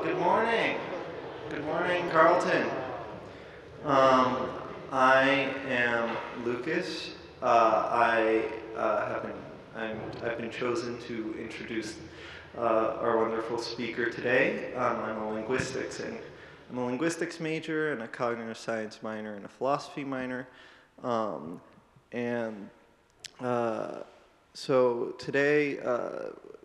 Good morning. Good morning, Carleton. Um, I am Lucas. I've been chosen to introduce our wonderful speaker today. I'm a linguistics major and a cognitive science minor and a philosophy minor. Um, and so today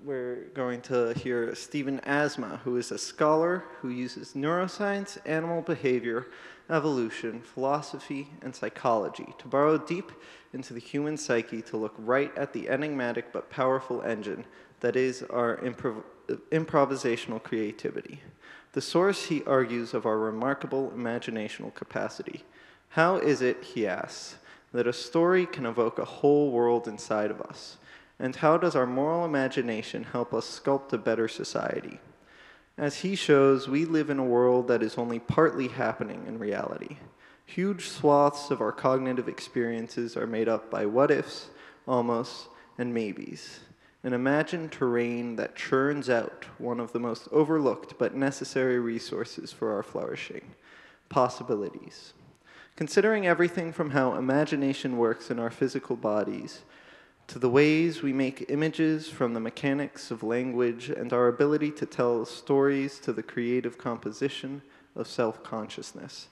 we're going to hear Stephen Asma, who is a scholar who uses neuroscience, animal behavior, evolution, philosophy, and psychology to burrow deep into the human psyche to look right at the enigmatic but powerful engine that is our improvisational creativity, the source, he argues, of our remarkable imaginational capacity. How is it, he asks, that a story can evoke a whole world inside of us? And how does our moral imagination help us sculpt a better society? As he shows, we live in a world that is only partly happening in reality. Huge swaths of our cognitive experiences are made up by what-ifs, almosts, and maybes. An imagined terrain that churns out one of the most overlooked but necessary resources for our flourishing: possibilities. Considering everything from how imagination works in our physical bodies, to the ways we make images, from the mechanics of language and our ability to tell stories to the creative composition of self-consciousness,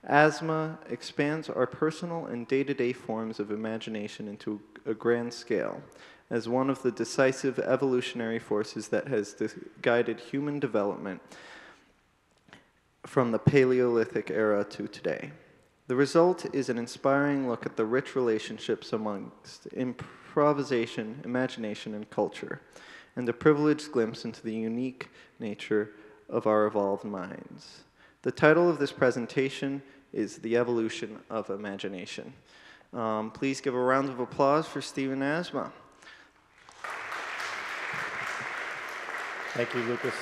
Asma expands our personal and day-to-day forms of imagination into a grand scale as one of the decisive evolutionary forces that has guided human development from the Paleolithic era to today. The result is an inspiring look at the rich relationships amongst improvisation, imagination, and culture, and a privileged glimpse into the unique nature of our evolved minds. The title of this presentation is The Evolution of Imagination. Please give a round of applause for Stephen Asma. Thank you, Lucas.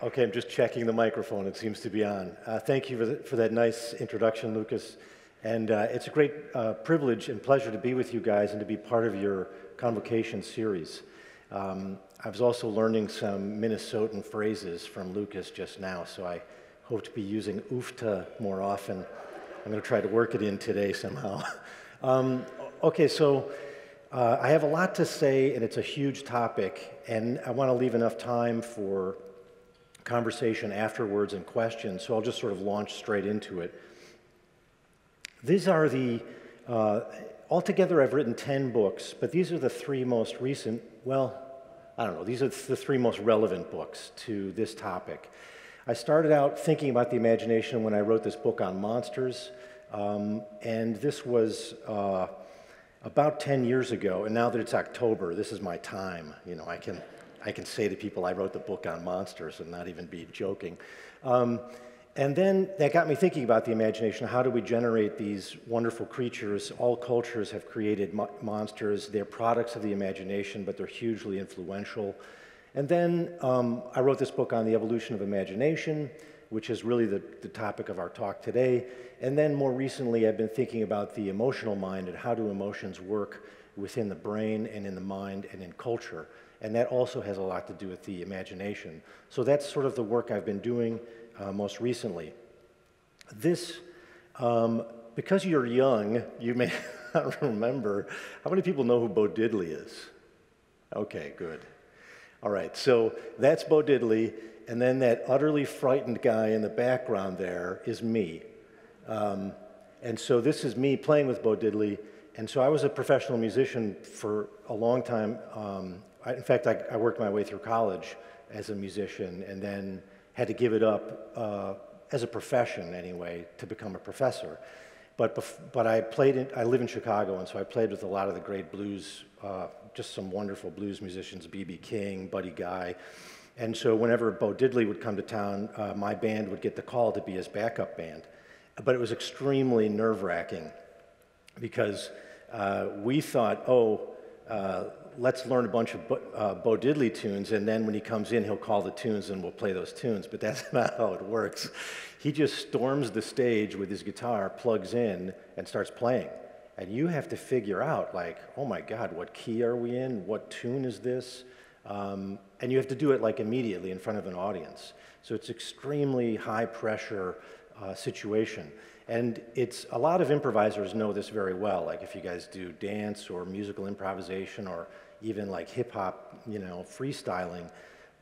Okay, I'm just checking the microphone. It seems to be on. Thank you for that nice introduction, Lucas. And it's a great privilege and pleasure to be with you guys and to be part of your Convocation series. I was also learning some Minnesotan phrases from Lucas just now, so I hope to be using oofta more often. I'm going to try to work it in today somehow. Okay, so I have a lot to say, and it's a huge topic, and I want to leave enough time for conversation afterwards and questions, so I'll just sort of launch straight into it. These are altogether I've written 10 books, but these are the three most recent, well, I don't know, these are the three most relevant books to this topic. I started out thinking about the imagination when I wrote this book on monsters, and this was about 10 years ago, and now that it's October, this is my time. You know, I can say to people I wrote the book on monsters and not even be joking. And then that got me thinking about the imagination. How do we generate these wonderful creatures? All cultures have created monsters. They're products of the imagination, but they're hugely influential. And then I wrote this book on the evolution of imagination, which is really the topic of our talk today. And then more recently, I've been thinking about the emotional mind and how do emotions work within the brain and in the mind and in culture. And that also has a lot to do with the imagination. So that's sort of the work I've been doing most recently. This, because you're young, you may not remember. How many people know who Bo Diddley is? Okay, good. All right, so that's Bo Diddley, and then that utterly frightened guy in the background there is me. And so this is me playing with Bo Diddley, and so I was a professional musician for a long time. In fact, I worked my way through college as a musician and then had to give it up as a profession anyway to become a professor. But I live in Chicago, and so I played with a lot of the great blues, just some wonderful blues musicians, B.B. King, Buddy Guy. And so whenever Bo Diddley would come to town, my band would get the call to be his backup band. But it was extremely nerve-wracking because we thought, let's learn a bunch of Bo Diddley tunes, and then when he comes in, he'll call the tunes and we'll play those tunes. But that's not how it works. He just storms the stage with his guitar, plugs in, and starts playing. And you have to figure out, like, oh my God, what key are we in? What tune is this? And you have to do it like immediately in front of an audience. So it's extremely high pressure situation. And it's, a lot of improvisers know this very well. Like if you guys do dance or musical improvisation or even like hip hop, you know, freestyling,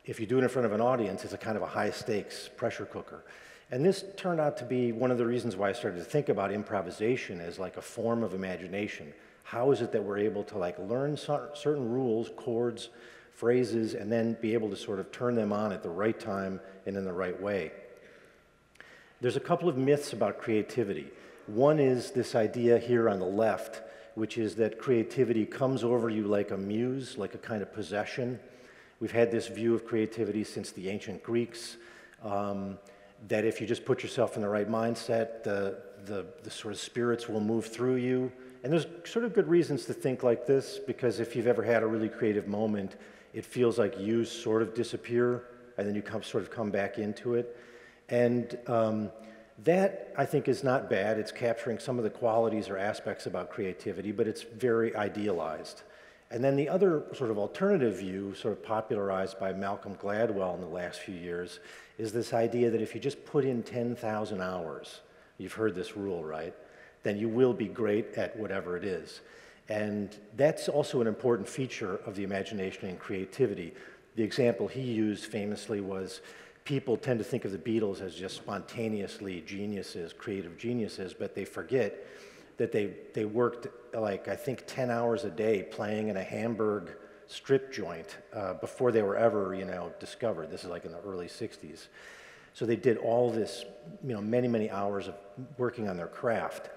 if you do it in front of an audience, it's a kind of a high stakes pressure cooker. And this turned out to be one of the reasons why I started to think about improvisation as like a form of imagination. How is it that we're able to like learn certain rules, chords, phrases, and then be able to sort of turn them on at the right time and in the right way? There's a couple of myths about creativity. One is this idea here on the left, which is that creativity comes over you like a muse, like a kind of possession. We've had this view of creativity since the ancient Greeks, that if you just put yourself in the right mindset, the sort of spirits will move through you. And there's sort of good reasons to think like this, because if you've ever had a really creative moment, it feels like you sort of disappear, and then you sort of come back into it. And that, I think, is not bad. It's capturing some of the qualities or aspects about creativity, but it's very idealized. And then the other sort of alternative view, sort of popularized by Malcolm Gladwell in the last few years, is this idea that if you just put in 10,000 hours, you've heard this rule, right? Then you will be great at whatever it is. And that's also an important feature of the imagination and creativity. The example he used famously was, people tend to think of the Beatles as just spontaneously geniuses, creative geniuses, but they forget that they worked like, I think, 10 hours a day playing in a Hamburg strip joint before they were ever, you know, discovered. This is like in the early 60s. So they did all this, you know, many, many hours of working on their craft.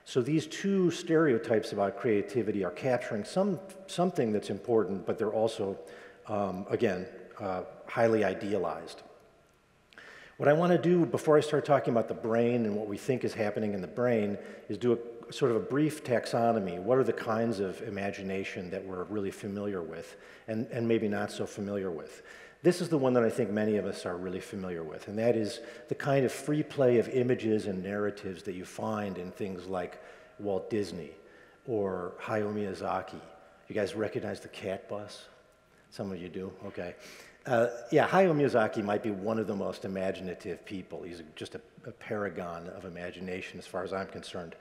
So these two stereotypes about creativity are capturing something that's important, but they're also, again, highly idealized. What I want to do before I start talking about the brain and what we think is happening in the brain is do a sort of a brief taxonomy. What are the kinds of imagination that we're really familiar with and maybe not so familiar with? This is the one that I think many of us are really familiar with, and that is the kind of free play of images and narratives that you find in things like Walt Disney or Hayao Miyazaki. You guys recognize the cat bus? Some of you do? Okay. Yeah, Hayao Miyazaki might be one of the most imaginative people. He's just a paragon of imagination as far as I'm concerned.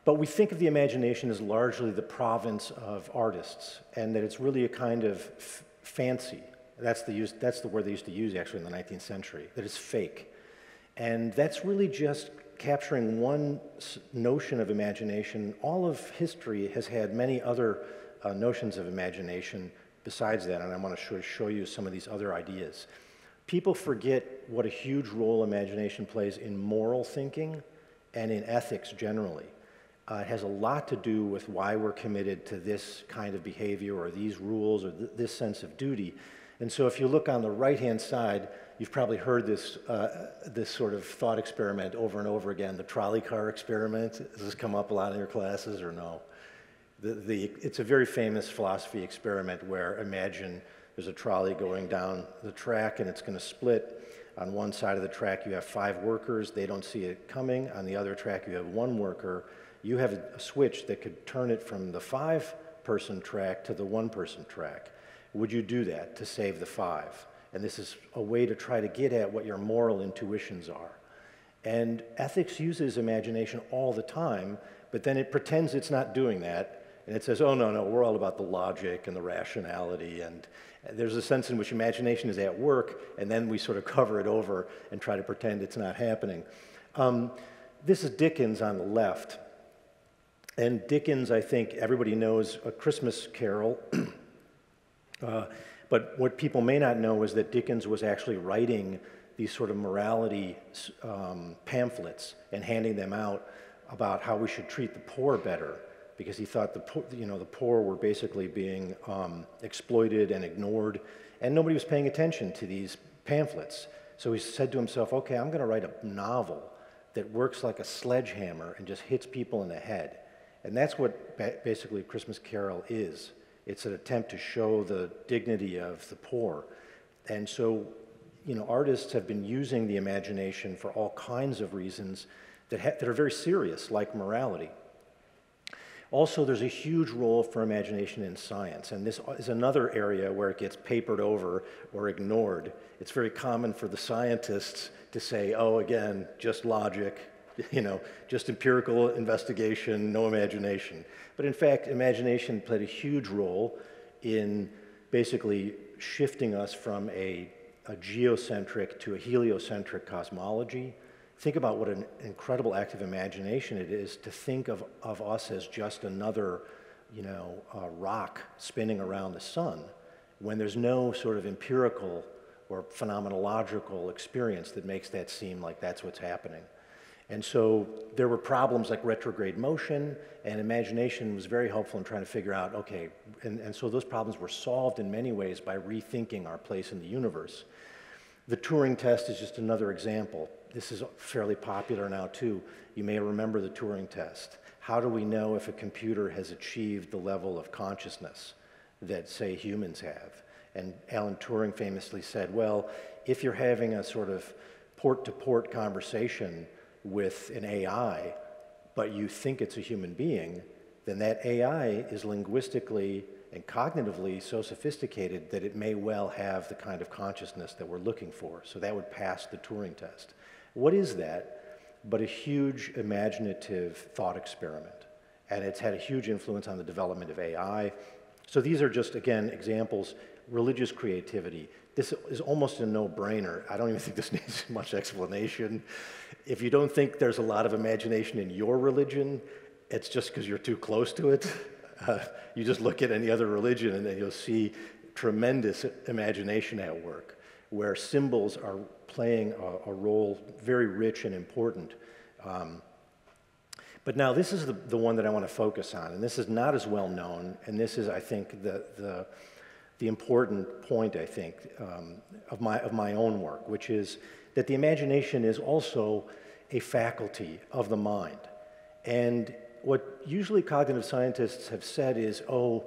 But we think of the imagination as largely the province of artists, and that it's really a kind of fancy. That's the word they used to use actually in the 19th century, that it's fake. And that's really just capturing one notion of imagination. All of history has had many other notions of imagination besides that, and I want to show you some of these other ideas. People forget what a huge role imagination plays in moral thinking and in ethics generally. It has a lot to do with why we're committed to this kind of behavior or these rules or this sense of duty. And so if you look on the right-hand side, you've probably heard this, this sort of thought experiment over and over again, the trolley car experiment. Does this come up a lot in your classes or no? It's a very famous philosophy experiment where imagine there's a trolley going down the track and it's going to split. On one side of the track you have 5 workers, they don't see it coming. On the other track you have 1 worker. You have a switch that could turn it from the 5-person track to the 1-person track. Would you do that to save the 5? And this is a way to try to get at what your moral intuitions are. And ethics uses imagination all the time, but then it pretends it's not doing that. And it says, oh, no, we're all about the logic and the rationality. And there's a sense in which imagination is at work, and then we sort of cover it over and try to pretend it's not happening. This is Dickens on the left. And Dickens, I think everybody knows A Christmas Carol. But what people may not know is that Dickens was actually writing these sort of morality pamphlets and handing them out about how we should treat the poor better, because he thought the poor were basically being exploited and ignored, and nobody was paying attention to these pamphlets. So he said to himself, okay, I'm going to write a novel that works like a sledgehammer and just hits people in the head. And that's what basically Christmas Carol is. It's an attempt to show the dignity of the poor. And so, artists have been using the imagination for all kinds of reasons that are very serious, like morality. Also, there's a huge role for imagination in science, and this is another area where it gets papered over or ignored. It's very common for the scientists to say, oh, again, just logic, just empirical investigation, no imagination. But in fact, imagination played a huge role in basically shifting us from a geocentric to a heliocentric cosmology. Think about what an incredible act of imagination it is to think of us as just another, rock spinning around the sun, when there's no sort of empirical or phenomenological experience that makes that seem like that's what's happening. And so there were problems like retrograde motion, and imagination was very helpful in trying to figure out, okay, and so those problems were solved in many ways by rethinking our place in the universe. The Turing Test is just another example. This is fairly popular now too. You may remember the Turing Test. How do we know if a computer has achieved the level of consciousness that, say, humans have? And Alan Turing famously said, well, if you're having a sort of port-to-port conversation with an AI, but you think it's a human being, then that AI is linguistically and cognitively so sophisticated that it may well have the kind of consciousness that we're looking for. So that would pass the Turing Test. What is that but a huge imaginative thought experiment? And it's had a huge influence on the development of AI. So these are just, again, examples. Religious creativity. This is almost a no-brainer. I don't even think this needs much explanation. If you don't think there's a lot of imagination in your religion, it's just because you're too close to it. You just look at any other religion and then you'll see tremendous imagination at work, where symbols are playing a role very rich and important. But now this is the one that I want to focus on, and this is not as well known, and this is, I think, the important point, I think, of my own work, which is that the imagination is also a faculty of the mind. And what usually cognitive scientists have said is, oh,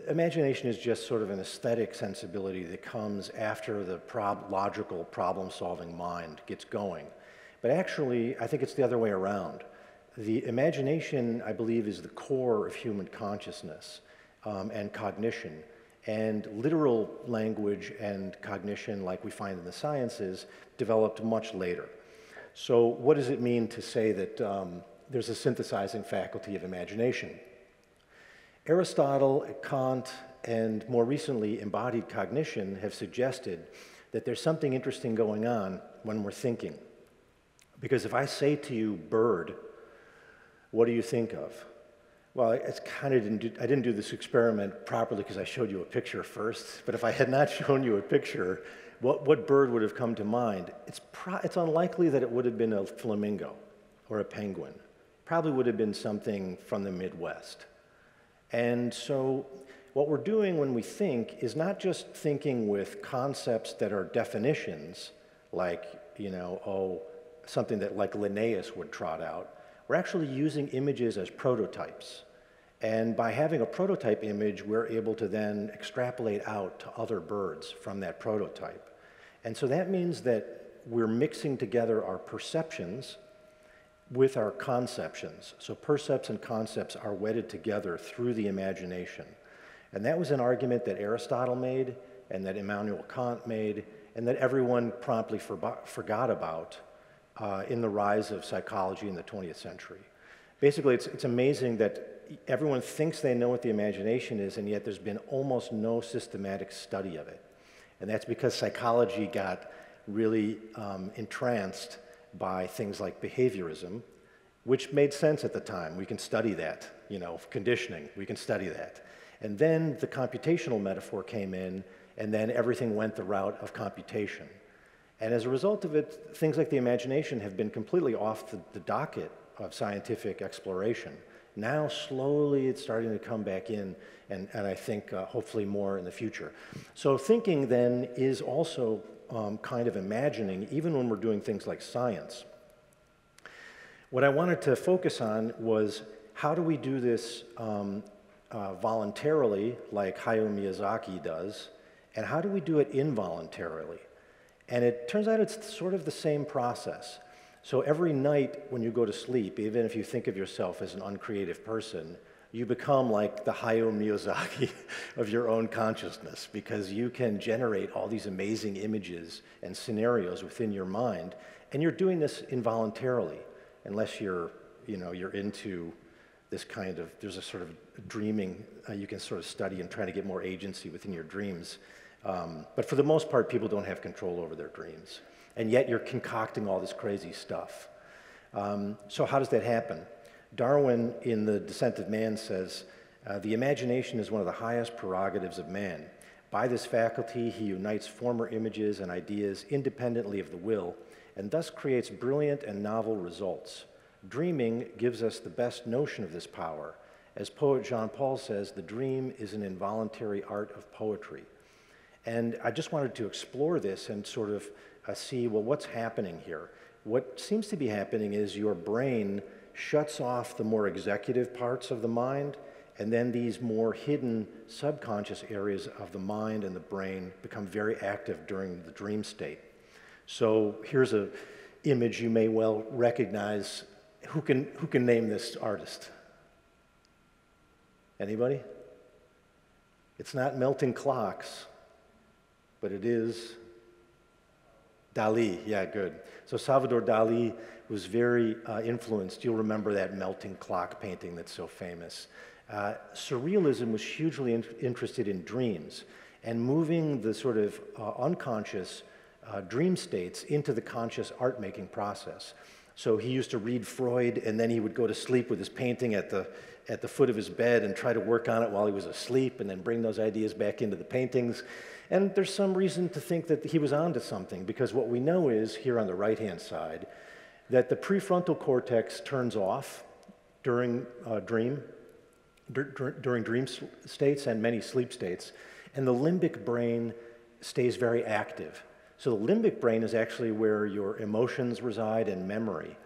imagination is just sort of an aesthetic sensibility that comes after the logical problem-solving mind gets going. But actually, I think it's the other way around. The imagination, I believe, is the core of human consciousness and cognition. And literal language and cognition, like we find in the sciences, developed much later. So what does it mean to say that there's a synthesizing faculty of imagination? Aristotle, Kant, and more recently embodied cognition have suggested that there's something interesting going on when we're thinking. Because if I say to you, bird, what do you think of? Well, it's kind of I didn't do this experiment properly because I showed you a picture first, but if I had not shown you a picture, what bird would have come to mind? It's unlikely that it would have been a flamingo or a penguin. Probably would have been something from the Midwest. And so what we're doing when we think is not just thinking with concepts that are definitions, like, something that like Linnaeus would trot out. We're actually using images as prototypes. And by having a prototype image, we're able to then extrapolate out to other birds from that prototype. And so that means that we're mixing together our perceptions with our conceptions. So percepts and concepts are wedded together through the imagination. And that was an argument that Aristotle made, and that Immanuel Kant made, and that everyone promptly forgot about in the rise of psychology in the 20th century. Basically, it's amazing that everyone thinks they know what the imagination is, and yet there's been almost no systematic study of it. And that's because psychology got really entranced by things like behaviorism, which made sense at the time. We can study that, conditioning, we can study that. And then the computational metaphor came in, and then everything went the route of computation. And as a result of it, things like the imagination have been completely off the docket of scientific exploration. Now, slowly, it's starting to come back in, and I think hopefully more in the future. So thinking, then, is also kind of imagining, even when we're doing things like science. What I wanted to focus on was, how do we do this voluntarily, like Hayao Miyazaki does, and how do we do it involuntarily? And it turns out it's sort of the same process. So every night when you go to sleep, even if you think of yourself as an uncreative person, You become like the Hayao Miyazaki of your own consciousness, because you can generate all these amazing images and scenarios within your mind, and you're doing this involuntarily, unless you're into this kind of, there's a sort of dreaming, you can sort of study and try to get more agency within your dreams. But for the most part, people don't have control over their dreams. And yet you're concocting all this crazy stuff. So how does that happen? Darwin, in The Descent of Man, says, the imagination is one of the highest prerogatives of man. By this faculty, he unites former images and ideas independently of the will, and thus creates brilliant and novel results. Dreaming gives us the best notion of this power. As poet Jean-Paul says, the dream is an involuntary art of poetry. And I just wanted to explore this and sort of see, well, what's happening here? What seems to be happening is your brain shuts off the more executive parts of the mind, and then these more hidden subconscious areas of the mind and the brain become very active during the dream state. So here's an image you may well recognize. Who can name this artist? Anybody? It's not melting clocks, but it is Dali. Yeah, good. So Salvador Dali was very influenced. You'll remember that melting clock painting that's so famous. Surrealism was hugely interested in dreams and moving the sort of unconscious dream states into the conscious art-making process. So he used to read Freud, and then he would go to sleep with his painting at the foot of his bed and try to work on it while he was asleep, and then bring those ideas back into the paintings. And there's some reason to think that he was onto something, because what we know is, here on the right-hand side, that the prefrontal cortex turns off during dream states and many sleep states, and the limbic brain stays very active. So the limbic brain is actually where your emotions reside and memory.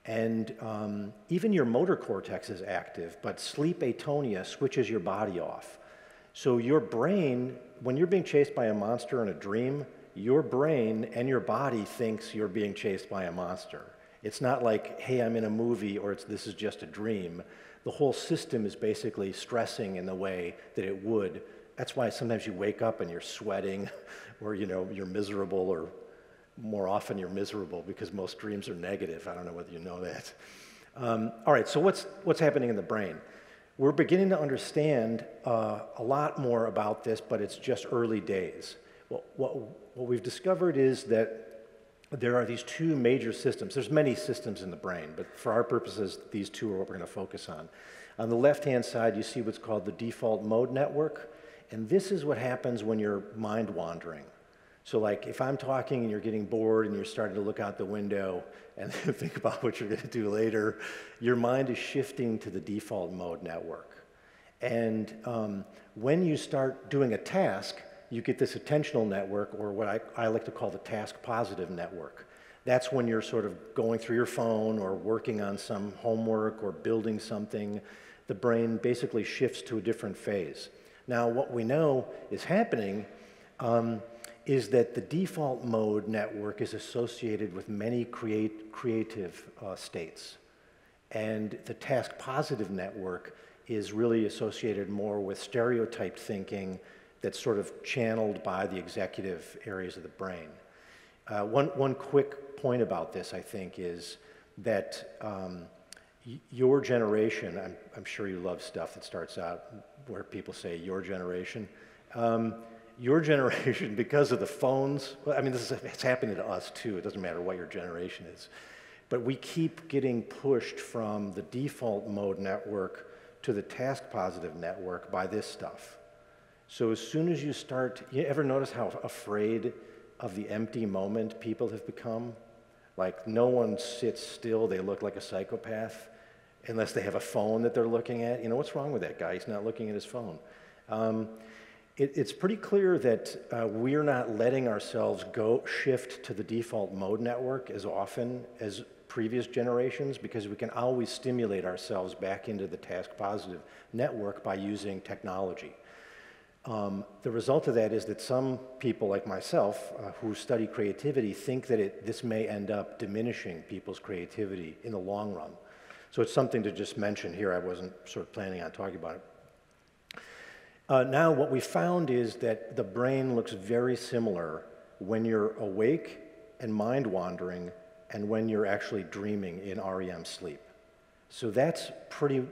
And even your motor cortex is active, but sleep atonia switches your body off. So your brain, when you're being chased by a monster in a dream, your brain and your body thinks you're being chased by a monster. It's not like, hey, I'm in a movie, or this is just a dream. The whole system is basically stressing in the way that it would. That's why sometimes you wake up and you're sweating, or you're miserable, or more often you're miserable because most dreams are negative. I don't know whether you know that. All right, so what's happening in the brain? We're beginning to understand a lot more about this, but it's just early days. What we've discovered is that there are these two major systems. There's many systems in the brain, but for our purposes, these two are what we're going to focus on. On the left-hand side, you see what's called the default mode network, and this is what happens when you're mind wandering. So like if I'm talking and you're getting bored and you're starting to look out the window and think about what you're going to do later, your mind is shifting to the default mode network. And when you start doing a task, you get this attentional network, or what I like to call the task positive network. That's when you're sort of going through your phone or working on some homework or building something. The brain basically shifts to a different phase. Now, what we know is happening is that the default mode network is associated with many creative states. And the task positive network is really associated more with stereotyped thinking that's sort of channeled by the executive areas of the brain. One quick point about this, I think, is that your generation, I'm sure you love stuff that starts out where people say your generation. Your generation, because of the phones, well, I mean, it's happening to us too. It doesn't matter what your generation is. But we keep getting pushed from the default mode network to the task positive network by this stuff. So as soon as you ever notice how afraid of the empty moment people have become? Like no one sits still, they look like a psychopath, unless they have a phone that they're looking at. What's wrong with that guy? He's not looking at his phone. It's pretty clear that we're not letting ourselves shift to the default mode network as often as previous generations, because we can always stimulate ourselves back into the task positive network by using technology. The result of that is that some people like myself who study creativity think that this may end up diminishing people's creativity in the long run. So it's something to just mention here. I wasn't sort of planning on talking about it. Now what we found is that the brain looks very similar when you're awake and mind wandering and when you're actually dreaming in REM sleep. So that's pretty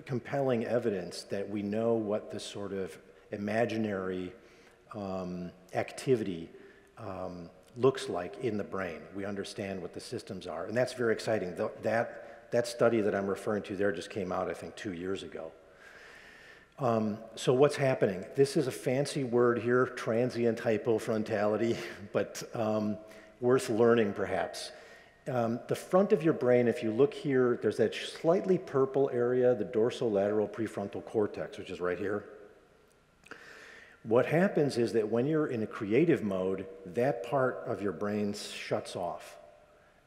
compelling evidence that we know what the sort of imaginary activity looks like in the brain. We understand what the systems are, and that's very exciting. That study that I'm referring to there just came out, I think, 2 years ago. So what's happening? This is a fancy word here, transient hypofrontality, but worth learning perhaps. The front of your brain, if you look here, there's that slightly purple area, the dorsolateral prefrontal cortex, which is right here. What happens is that when you're in a creative mode, that part of your brain shuts off.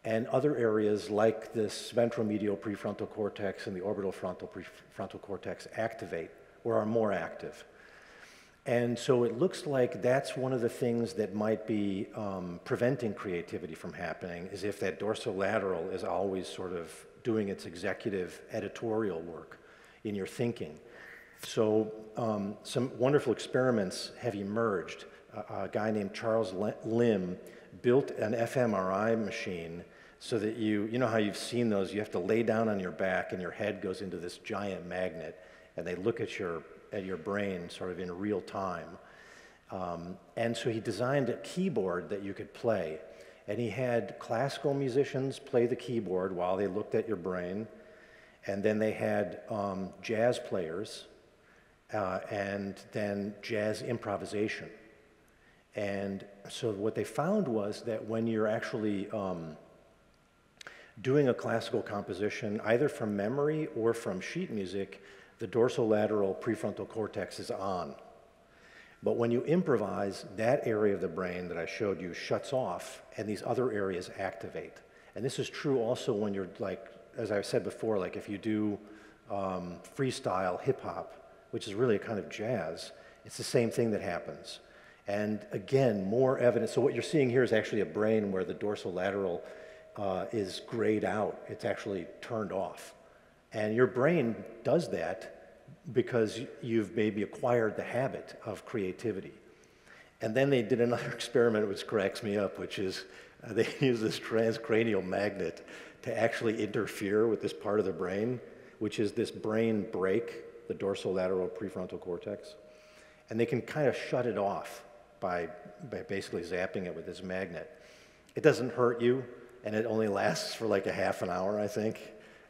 And other areas like this ventromedial prefrontal cortex and the orbital frontal prefrontal cortex activate or are more active. And so it looks like that's one of the things that might be preventing creativity from happening, is if that dorsolateral is always sort of doing its executive editorial work in your thinking. So some wonderful experiments have emerged. A guy named Charles Lim built an fMRI machine so that you know how you've seen those, you have to lay down on your back and your head goes into this giant magnet and they look at your brain sort of in real time. And so he designed a keyboard that you could play. And he had classical musicians play the keyboard while they looked at your brain. And then they had jazz players and then jazz improvisation. And so what they found was that when you're actually doing a classical composition, either from memory or from sheet music, the dorsolateral prefrontal cortex is on. But when you improvise, that area of the brain that I showed you shuts off and these other areas activate. And this is true also when you're like, as I said before, like if you do freestyle hip hop, which is really a kind of jazz, it's the same thing that happens. And again, more evidence. So what you're seeing here is actually a brain where the dorsolateral is grayed out. It's actually turned off. And your brain does that because you've maybe acquired the habit of creativity. And then they did another experiment which cracks me up, which is they use this transcranial magnet to actually interfere with this part of the brain, which is this brain break, the dorsolateral prefrontal cortex. And they can kind of shut it off by basically zapping it with this magnet. It doesn't hurt you, and it only lasts for like a half an hour, I think.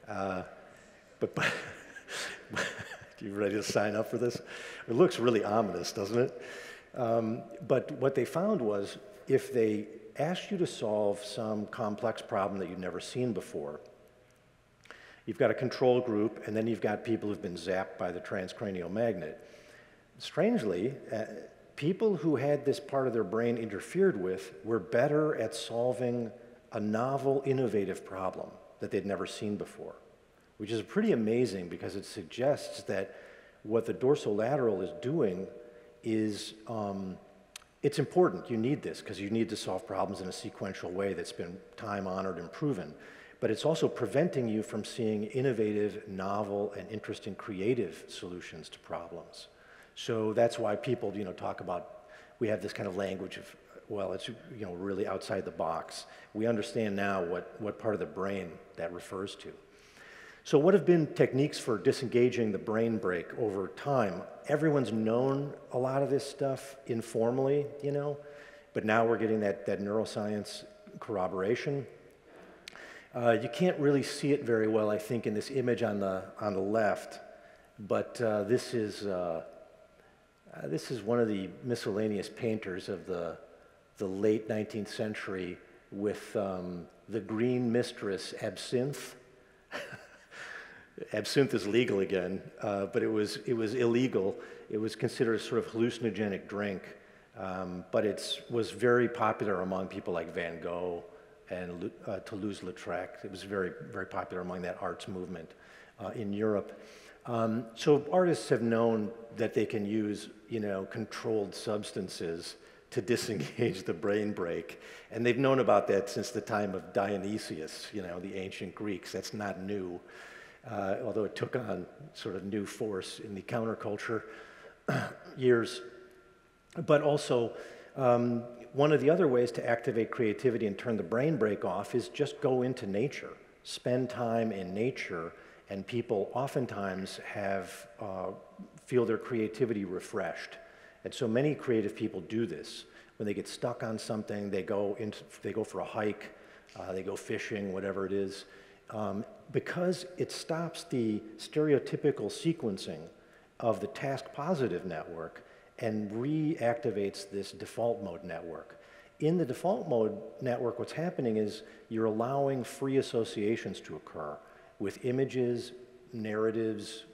But you ready to sign up for this? It looks really ominous, doesn't it? But what they found was if they asked you to solve some complex problem that you'd never seen before, you've got a control group, and then you've got people who've been zapped by the transcranial magnet. Strangely, people who had this part of their brain interfered with were better at solving a novel, innovative problem that they'd never seen before, which is pretty amazing because it suggests that what the dorsolateral is doing is, it's important. You need this because you need to solve problems in a sequential way that's been time-honored and proven. But it's also preventing you from seeing innovative, novel, and interesting creative solutions to problems. So that's why people, talk about, we have this kind of language of, well, it's, really outside the box. We understand now what part of the brain that refers to. So what have been techniques for disengaging the brain break over time? Everyone's known a lot of this stuff informally, but now we're getting that neuroscience corroboration. You can't really see it very well, I think, in this image on the left, but this is one of the miscellaneous painters of the late 19th century with the green mistress absinthe. Absinthe is legal again, but it was illegal. It was considered a sort of hallucinogenic drink, but it was very popular among people like Van Gogh and Toulouse-Lautrec. It was very, very popular among that arts movement in Europe. So artists have known that they can use, controlled substances to disengage the brain break. And they've known about that since the time of Dionysius, the ancient Greeks. That's not new. although it took on sort of new force in the counterculture years. But also, one of the other ways to activate creativity and turn the brain brake off is just go into nature, spend time in nature, and people oftentimes feel their creativity refreshed. And so many creative people do this. When they get stuck on something, they go for a hike, they go fishing, whatever it is, because it stops the stereotypical sequencing of the task-positive network and reactivates this default mode network. In the default mode network, what's happening is you're allowing free associations to occur with images, narratives,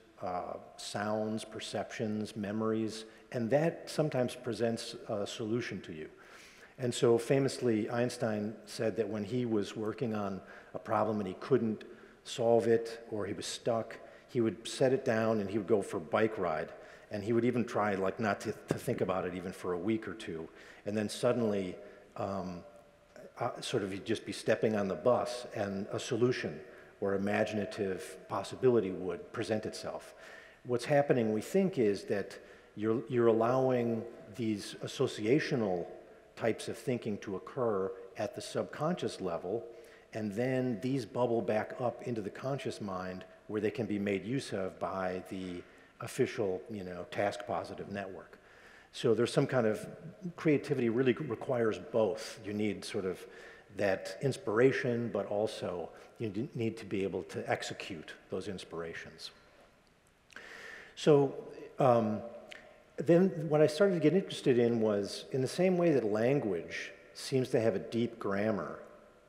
sounds, perceptions, memories, and that sometimes presents a solution to you. And so famously, Einstein said that when he was working on a problem and he couldn't solve it or he was stuck, he would set it down and he would go for a bike ride. And he would even try like not to think about it even for a week or two. And then suddenly, sort of he'd just be stepping on the bus and a solution or imaginative possibility would present itself. What's happening, we think, is that you're allowing these associational types of thinking to occur at the subconscious level, and then these bubble back up into the conscious mind where they can be made use of by the official, task-positive network. So there's some kind of creativity really requires both. You need sort of that inspiration, but also you need to be able to execute those inspirations. So then what I started to get interested in was, in the same way that language seems to have a deep grammar,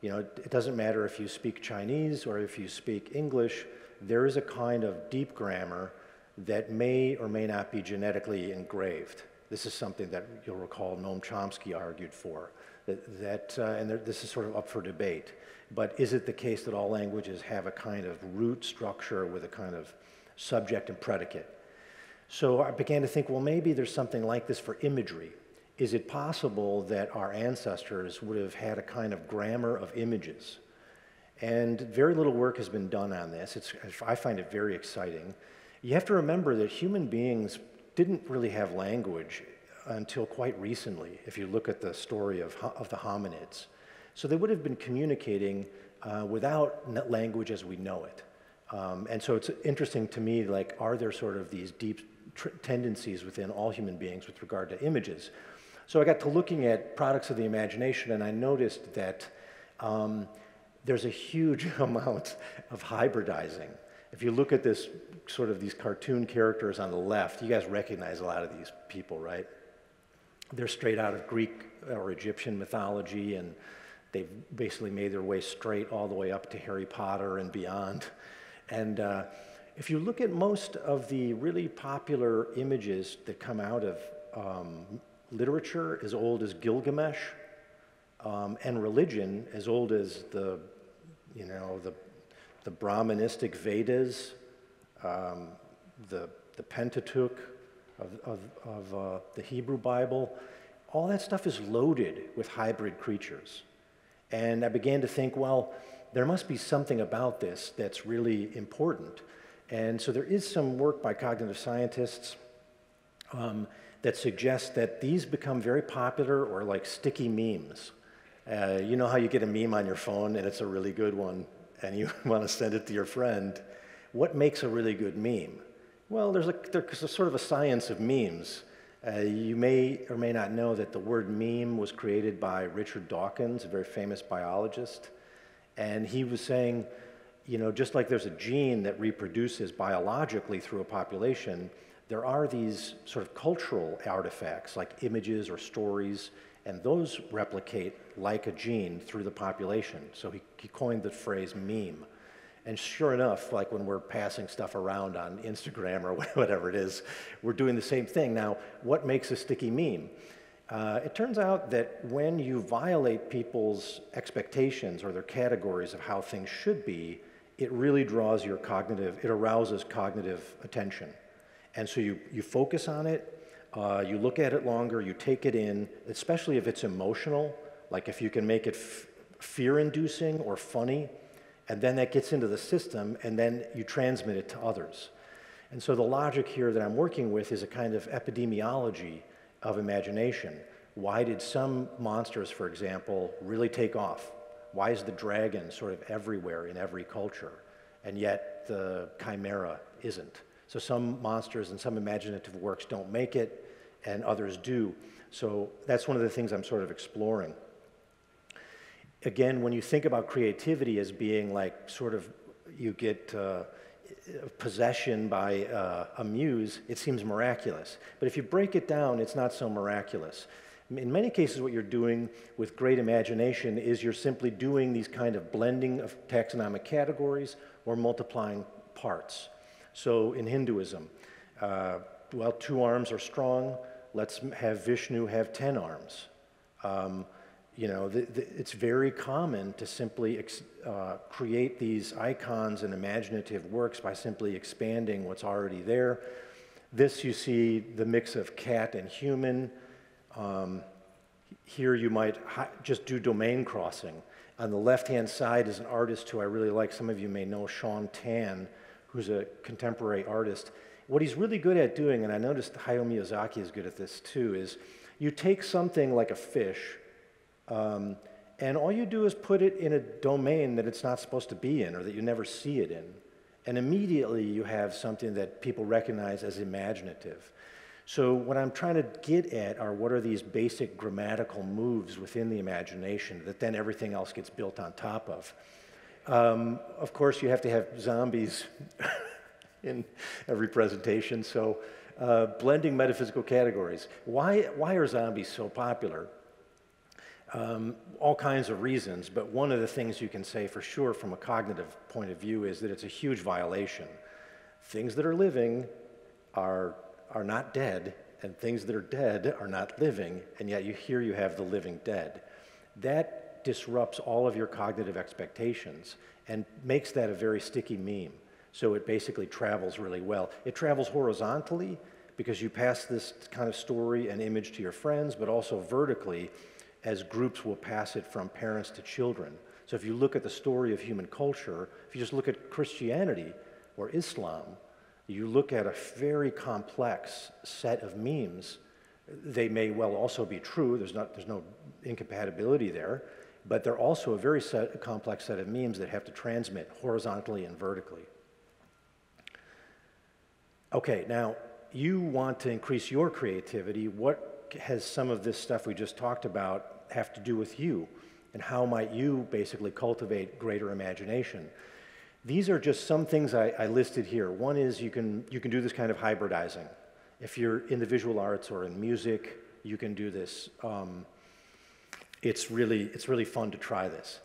it doesn't matter if you speak Chinese or if you speak English, there is a kind of deep grammar that may or may not be genetically engraved. This is something that you'll recall Noam Chomsky argued for, and this is sort of up for debate. But is it the case that all languages have a kind of root structure with a kind of subject and predicate? So I began to think, well, maybe there's something like this for imagery. Is it possible that our ancestors would have had a kind of grammar of images? And very little work has been done on this. I find it very exciting. You have to remember that human beings didn't really have language until quite recently, if you look at the story of the hominids. So they would have been communicating without language as we know it. And so it's interesting to me, like, are there sort of these deep tendencies within all human beings with regard to images? So I got to looking at products of the imagination, and I noticed that there's a huge amount of hybridizing. If you look at this, sort of these cartoon characters on the left, you guys recognize a lot of these people, right? They're straight out of Greek or Egyptian mythology, and they've basically made their way straight all the way up to Harry Potter and beyond. And if you look at most of the really popular images that come out of literature as old as Gilgamesh, and religion as old as the Brahmanistic Vedas, the Pentateuch of the Hebrew Bible, all that stuff is loaded with hybrid creatures. And I began to think, well, there must be something about this that's really important. And so there is some work by cognitive scientists that suggests that these become very popular, or like sticky memes. You know how you get a meme on your phone and it's a really good one and you want to send it to your friend? What makes a really good meme? Well, there's a sort of a science of memes. You may or may not know that the word meme was created by Richard Dawkins, a very famous biologist. And he was saying, just like there's a gene that reproduces biologically through a population, there are these sort of cultural artifacts like images or stories, and those replicate like a gene through the population. So he coined the phrase meme. And sure enough, like when we're passing stuff around on Instagram or whatever it is, we're doing the same thing. Now, what makes a sticky meme? It turns out that when you violate people's expectations or their categories of how things should be, it really draws it arouses cognitive attention. And so you focus on it, you look at it longer, you take it in, especially if it's emotional, like if you can make it fear-inducing or funny, and then that gets into the system, and then you transmit it to others. And so the logic here that I'm working with is a kind of epidemiology of imagination. Why did some monsters, for example, really take off? Why is the dragon sort of everywhere in every culture, and yet the chimera isn't? So some monsters and some imaginative works don't make it, and others do. So that's one of the things I'm sort of exploring. Again, when you think about creativity as being like sort of, you get possession by a muse, it seems miraculous. But if you break it down, it's not so miraculous. In many cases, what you're doing with great imagination is you're simply doing these kind of blending of taxonomic categories or multiplying parts. So in Hinduism, well, 2 arms are strong. Let's have Vishnu have 10 arms. You know, it's very common to simply create these icons and imaginative works by simply expanding what's already there. This, you see the mix of cat and human. Here you might just do domain crossing. On the left-hand side is an artist who I really like. Some of you may know Sean Tan, who's a contemporary artist. What he's really good at doing, and I noticed Hayao Miyazaki is good at this too, is you take something like a fish, and all you do is put it in a domain that it's not supposed to be in or that you never see it in. And immediately you have something that people recognize as imaginative. So what I'm trying to get at are what are these basic grammatical moves within the imagination that then everything else gets built on top of. Of course, you have to have zombies in every presentation, so blending metaphysical categories. Why are zombies so popular? All kinds of reasons, but one of the things you can say for sure from a cognitive point of view is that it's a huge violation. Things that are living are not dead, and things that are dead are not living, and yet here you have the living dead. That disrupts all of your cognitive expectations and makes that a very sticky meme. So it basically travels really well. It travels horizontally because you pass this kind of story and image to your friends, but also vertically as groups will pass it from parents to children. So if you look at the story of human culture, if you just look at Christianity or Islam, you look at a very complex set of memes. They may well also be true, there's no incompatibility there, but they're also a very complex set of memes that have to transmit horizontally and vertically. Okay, now you want to increase your creativity. What has some of this stuff we just talked about have to do with you? And how might you basically cultivate greater imagination? These are just some things I listed here. One is you can do this kind of hybridizing. If you're in the visual arts or in music, you can do this. It's really fun to try this.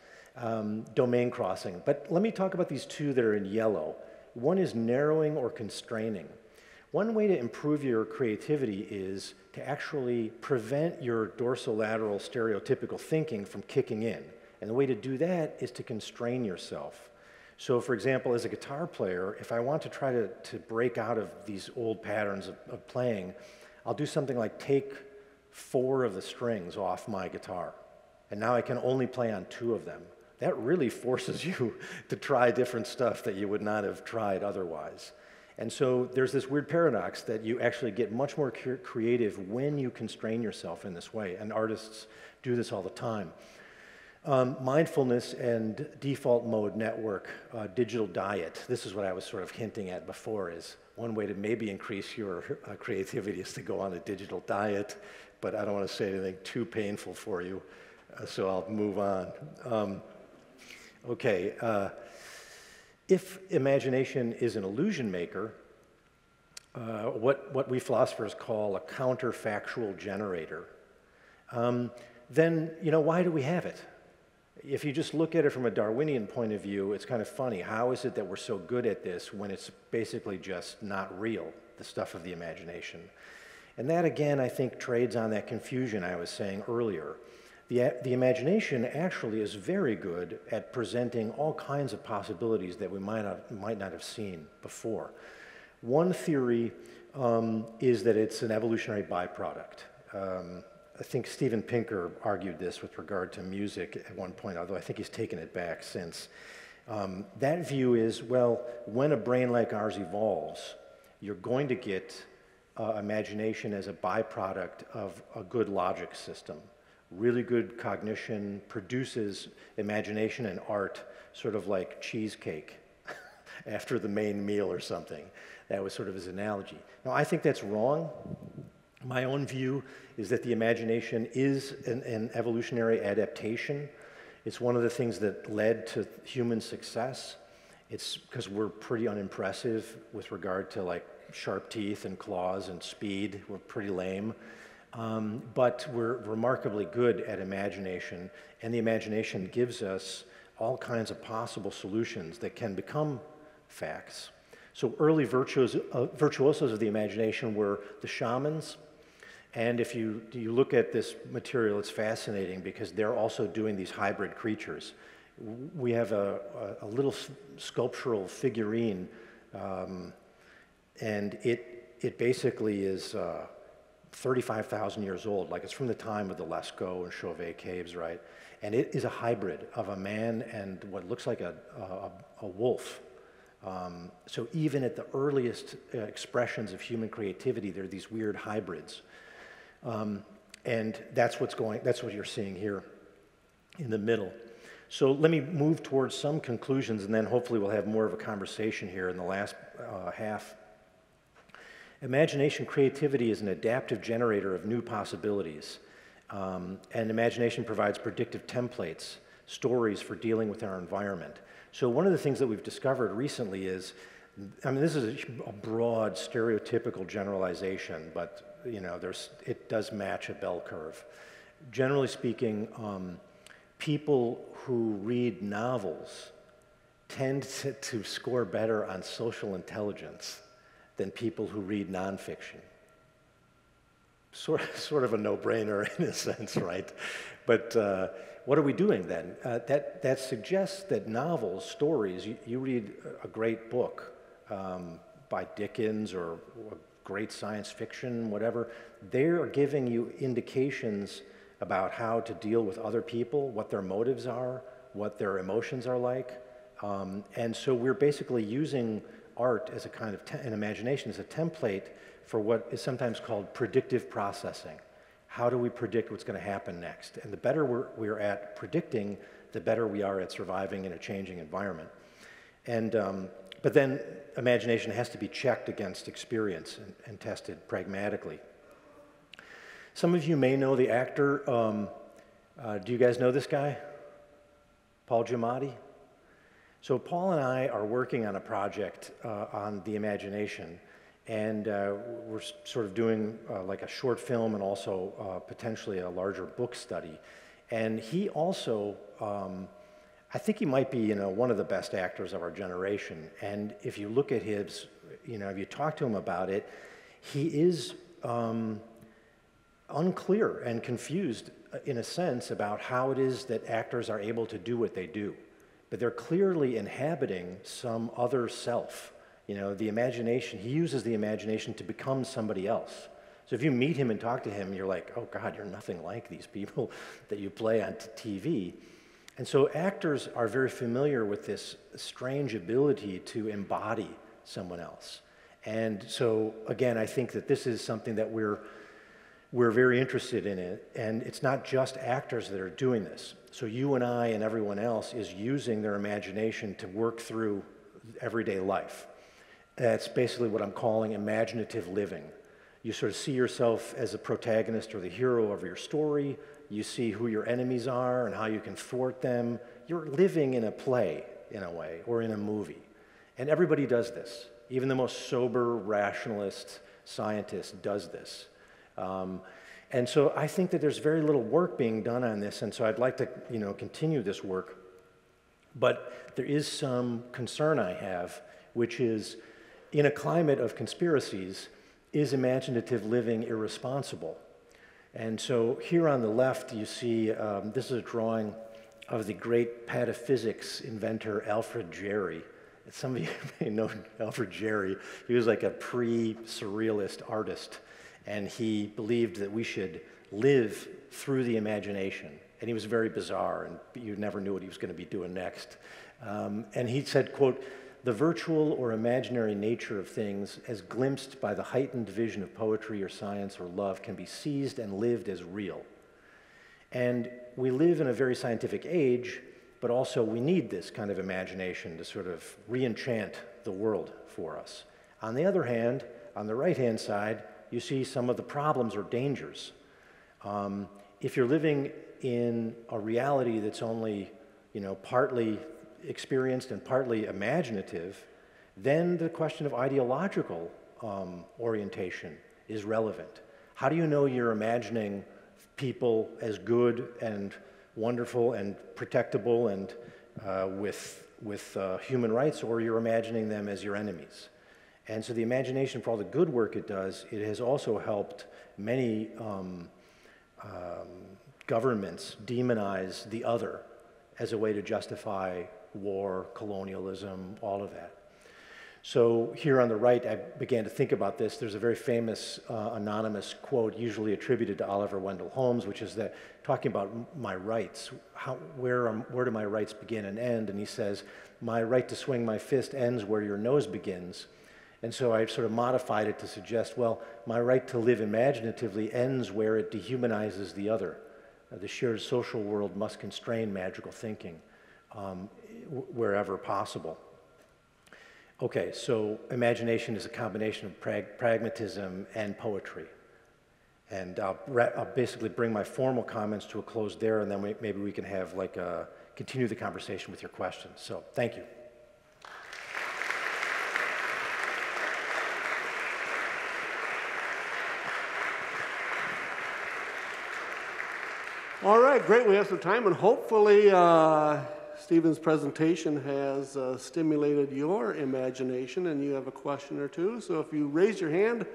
Domain crossing. But let me talk about these two that are in yellow. One is narrowing or constraining. One way to improve your creativity is to actually prevent your dorsolateral stereotypical thinking from kicking in. And the way to do that is to constrain yourself. So for example, as a guitar player, if I want to try to break out of these old patterns of playing, I'll do something like take 4 of the strings off my guitar. And now I can only play on 2 of them. That really forces you to try different stuff that you would not have tried otherwise. And so there's this weird paradox that you actually get much more creative when you constrain yourself in this way. And artists do this all the time. Mindfulness and default mode network, digital diet. This is what I was sort of hinting at before, is one way to maybe increase your creativity is to go on a digital diet, but I don't want to say anything too painful for you, so I'll move on. Okay, if imagination is an illusion maker, what we philosophers call a counterfactual generator, then, why do we have it? If you just look at it from a Darwinian point of view, it's kind of funny. How is it that we're so good at this when it's basically just not real, the stuff of the imagination? And that, again, I think trades on that confusion I was saying earlier. The imagination actually is very good at presenting all kinds of possibilities that we might not have seen before. One theory is that it's an evolutionary byproduct. I think Steven Pinker argued this with regard to music at one point, although I think he's taken it back since. That view is, well, when a brain like ours evolves, you're going to get imagination as a byproduct of a good logic system. Really good cognition produces imagination and art, sort of like cheesecake after the main meal or something. That was sort of his analogy. Now, I think that's wrong. My own view is that the imagination is an evolutionary adaptation. It's one of the things that led to human success. It's because we're pretty unimpressive with regard to like sharp teeth and claws and speed. We're pretty lame. But we're remarkably good at imagination, and the imagination gives us all kinds of possible solutions that can become facts. So early virtuosos of the imagination were the shamans, and if you look at this material, it's fascinating because they're also doing these hybrid creatures. We have a little sculptural figurine, and it basically is 35,000 years old, like it's from the time of the Lascaux and Chauvet caves, right? And it is a hybrid of a man and what looks like a wolf. So even at the earliest expressions of human creativity, there are these weird hybrids. And that's what you're seeing here in the middle. So let me move towards some conclusions, and then hopefully we'll have more of a conversation here in the last half. Imagination creativity is an adaptive generator of new possibilities. And imagination provides predictive templates, stories for dealing with our environment. So one of the things that we've discovered recently is, I mean, this is a broad, stereotypical generalization, but you know, it does match a bell curve. Generally speaking, people who read novels tend to score better on social intelligence than people who read nonfiction. Sort of a no-brainer in a sense, right? But what are we doing then? That suggests that novels, stories, you read a great book by Dickens or great science fiction, whatever, they're giving you indications about how to deal with other people, what their motives are, what their emotions are like. And so we're basically using art as a kind of, and imagination as a template for what is sometimes called predictive processing. How do we predict what's going to happen next? And the better we're at predicting, the better we are at surviving in a changing environment. And, but then imagination has to be checked against experience and tested pragmatically. Some of you may know the actor. Do you guys know this guy? Paul Giamatti? So Paul and I are working on a project on the imagination, and we're sort of doing like a short film and also potentially a larger book study. And he also, I think he might be, one of the best actors of our generation. And if you look at his, if you talk to him about it, he is unclear and confused in a sense about how it is that actors are able to do what they do. But they're clearly inhabiting some other self. The imagination, he uses the imagination to become somebody else. So if you meet him and talk to him, you're like, oh God, you're nothing like these people that you play on TV. And so actors are very familiar with this strange ability to embody someone else. And so again, I think that this is something that we're very interested in it, and it's not just actors that are doing this. So you and I and everyone else is using their imagination to work through everyday life. That's basically what I'm calling imaginative living. You sort of see yourself as a protagonist or the hero of your story. You see who your enemies are and how you can thwart them. You're living in a play, in a way, or in a movie. And everybody does this. Even the most sober, rationalist scientist does this. And so I think that there's very little work being done on this, and so I'd like to, continue this work. But there is some concern I have, which is, in a climate of conspiracies, is imaginative living irresponsible? And so here on the left, you see, this is a drawing of the great pataphysics inventor Alfred Jarry. Some of you may know Alfred Jarry. He was like a pre-surrealist artist. And he believed that we should live through the imagination and he was very bizarre, and you never knew what he was going to be doing next. And he said, quote, "The virtual or imaginary nature of things, as glimpsed by the heightened vision of poetry or science or love, can be seized and lived as real." And we live in a very scientific age, but also we need this kind of imagination to sort of re-enchant the world for us. On the other hand, on the right-hand side, you see some of the problems or dangers. If you're living in a reality that's only, partly experienced and partly imaginative, then the question of ideological orientation is relevant. How do you know you're imagining people as good and wonderful and protectable and with human rights, or you're imagining them as your enemies? And so the imagination, for all the good work it does, it has also helped many governments demonize the other as a way to justify war, colonialism, all of that. So here on the right, I began to think about this. There's a very famous anonymous quote, usually attributed to Oliver Wendell Holmes, which is that talking about my rights, where do my rights begin and end? And he says, "My right to swing my fist ends where your nose begins." And so I sort of modified it to suggest, well, my right to live imaginatively ends where it dehumanizes the other. The shared social world must constrain magical thinking wherever possible. Okay, so imagination is a combination of pragmatism and poetry. And I'll basically bring my formal comments to a close there, and then maybe we can have continue the conversation with your questions. So thank you. All right, great. We have some time, and hopefully Stephen's presentation has stimulated your imagination and you have a question or two. So if you raise your hand,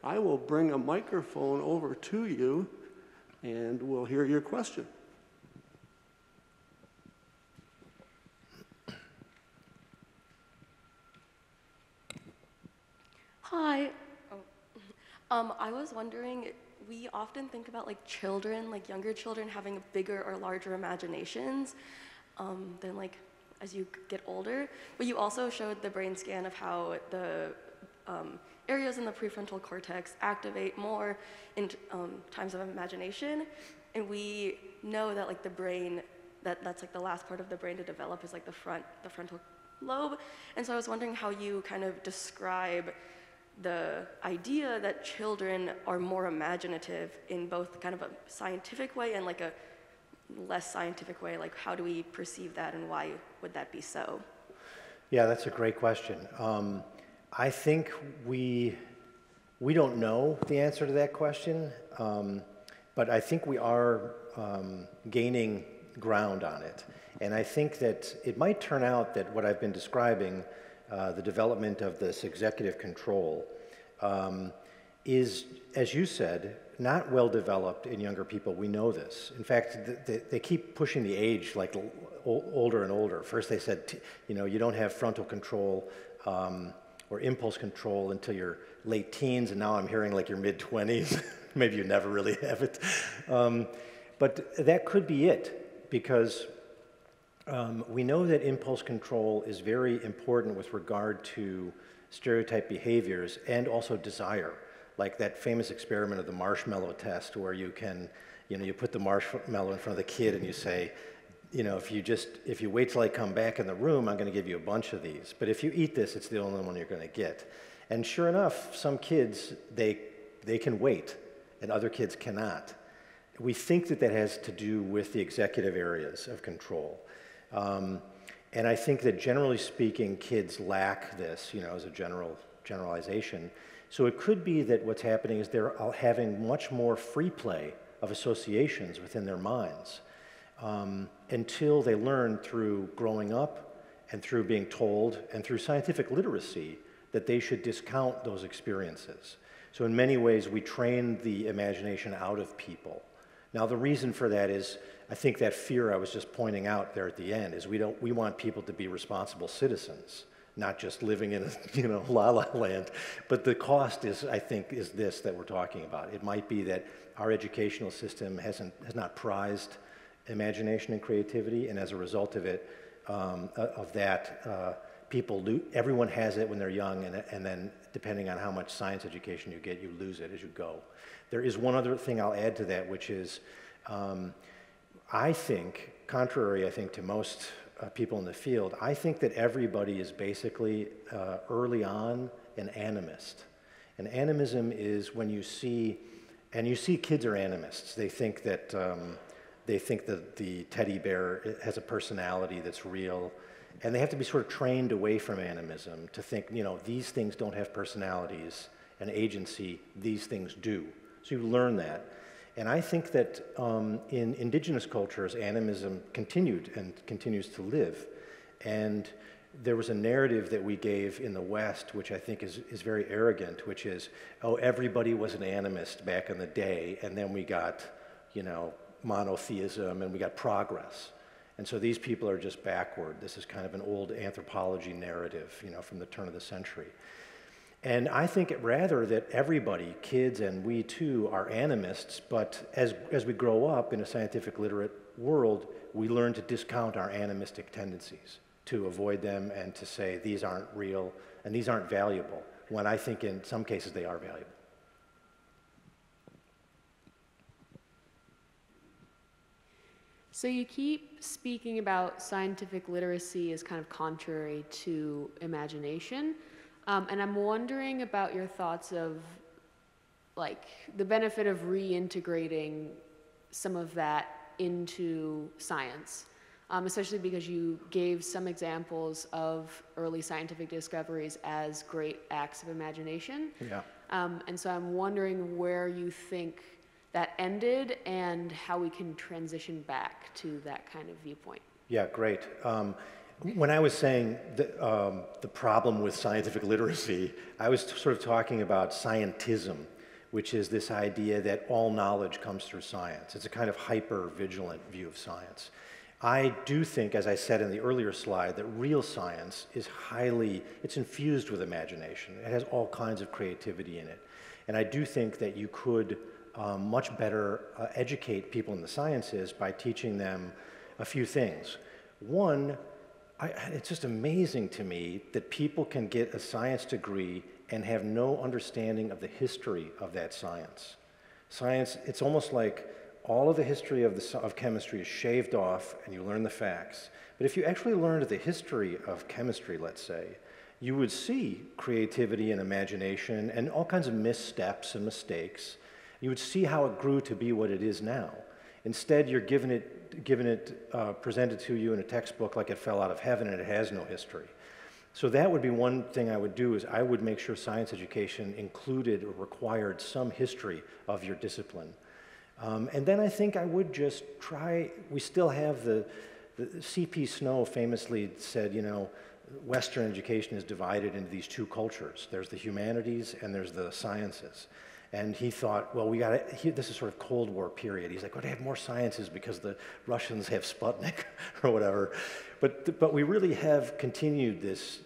I will bring a microphone over to you and we'll hear your question. Hi. I was wondering, we often think about children, younger children having bigger or larger imaginations than as you get older. But you also showed the brain scan of how the areas in the prefrontal cortex activate more in times of imagination. And we know that the brain, that's the last part of the brain to develop is the frontal lobe. And so I was wondering how you kind of describe the idea that children are more imaginative in both kind of a scientific way and a less scientific way. How do we perceive that and why would that be so? Yeah, that's a great question. I think we don't know the answer to that question, but I think we are gaining ground on it. And I think that it might turn out that what I've been describing, the development of this executive control, is, as you said, not well developed in younger people. We know this. In fact, they keep pushing the age older and older. First they said, you don't have frontal control or impulse control until your late teens, and now I'm hearing your mid-20s. Maybe you never really have it. But that could be it, because we know that impulse control is very important with regard to stereotype behaviors and also desire. Like that famous experiment of the marshmallow test, where you can, you put the marshmallow in front of the kid and you say, if you wait till I come back in the room, I'm going to give you a bunch of these. But if you eat this, it's the only one you're going to get. And sure enough, some kids, they can wait, and other kids cannot. We think that has to do with the executive areas of control. And I think that generally speaking, kids lack this, as a generalization. So it could be that what's happening is they're having much more free play of associations within their minds until they learn through growing up and through being told and through scientific literacy that they should discount those experiences. So in many ways, we train the imagination out of people. Now, the reason for that is, I think that fear I was just pointing out there at the end is we want people to be responsible citizens, not just living in la la land. But the cost is, I think, is this that we're talking about. It might be that our educational system has not prized imagination and creativity, and as a result of it, everyone has it when they're young, and then depending on how much science education you get, you lose it as you go. There is one other thing I'll add to that, which is, I think, contrary, I think, to most people in the field, I think that everybody is basically, early on, an animist. And animism is when you see kids are animists. They think that the teddy bear has a personality that's real, and they have to be sort of trained away from animism to think, you know, these things don't have personalities and agency, these things do. So you learn that. And I think that in indigenous cultures, animism continued and continues to live. And there was a narrative that we gave in the West, which I think is very arrogant, which is, oh, everybody was an animist back in the day, and then we got, you know, monotheism, and we got progress. And so these people are just backward. This is kind of an old anthropology narrative, you know, from the turn of the century. And I think rather that everybody, kids and we too, are animists, but as we grow up in a scientific literate world, we learn to discount our animistic tendencies, to avoid them and to say these aren't real and these aren't valuable, when I think in some cases they are valuable. So you keep speaking about scientific literacy as kind of contrary to imagination. And I'm wondering about your thoughts of like the benefit of reintegrating some of that into science, especially because you gave some examples of early scientific discoveries as great acts of imagination. Yeah. And so I'm wondering where you think that ended and how we can transition back to that kind of viewpoint. Yeah, great. When I was saying the problem with scientific literacy, I was sort of talking about scientism, which is this idea that all knowledge comes through science. It's a kind of hyper-vigilant view of science. I do think, as I said in the earlier slide, that real science is it's infused with imagination. It has all kinds of creativity in it. And I do think that you could much better educate people in the sciences by teaching them a few things. One, it's just amazing to me that people can get a science degree and have no understanding of the history of that science. Science, it's almost like all of the history of chemistry is shaved off and you learn the facts. But if you actually learned the history of chemistry, let's say, you would see creativity and imagination and all kinds of missteps and mistakes. You would see how it grew to be what it is now. Instead, you're presented to you in a textbook like it fell out of heaven and it has no history. So that would be one thing I would do, is I would make sure science education included or required some history of your discipline. And then I think I would just we still have the C.P. Snow famously said, you know, Western education is divided into these two cultures. There's the humanities and there's the sciences. And he thought, well, this is sort of Cold War period. He's like, well, they have more sciences because the Russians have Sputnik or whatever. But we really have continued this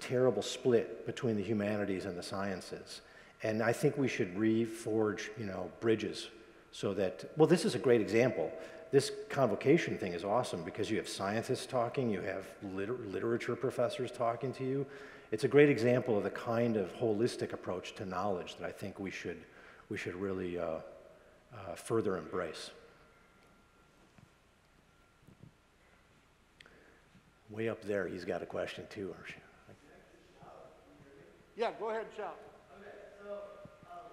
terrible split between the humanities and the sciences. And I think we should reforge, you know, bridges so that, well, this is a great example. This convocation thing is awesome because you have scientists talking, you have literature professors talking to you. It's a great example of the kind of holistic approach to knowledge that I think we should really further embrace. Way up there, he's got a question too. Yeah, go ahead, shout. Okay, so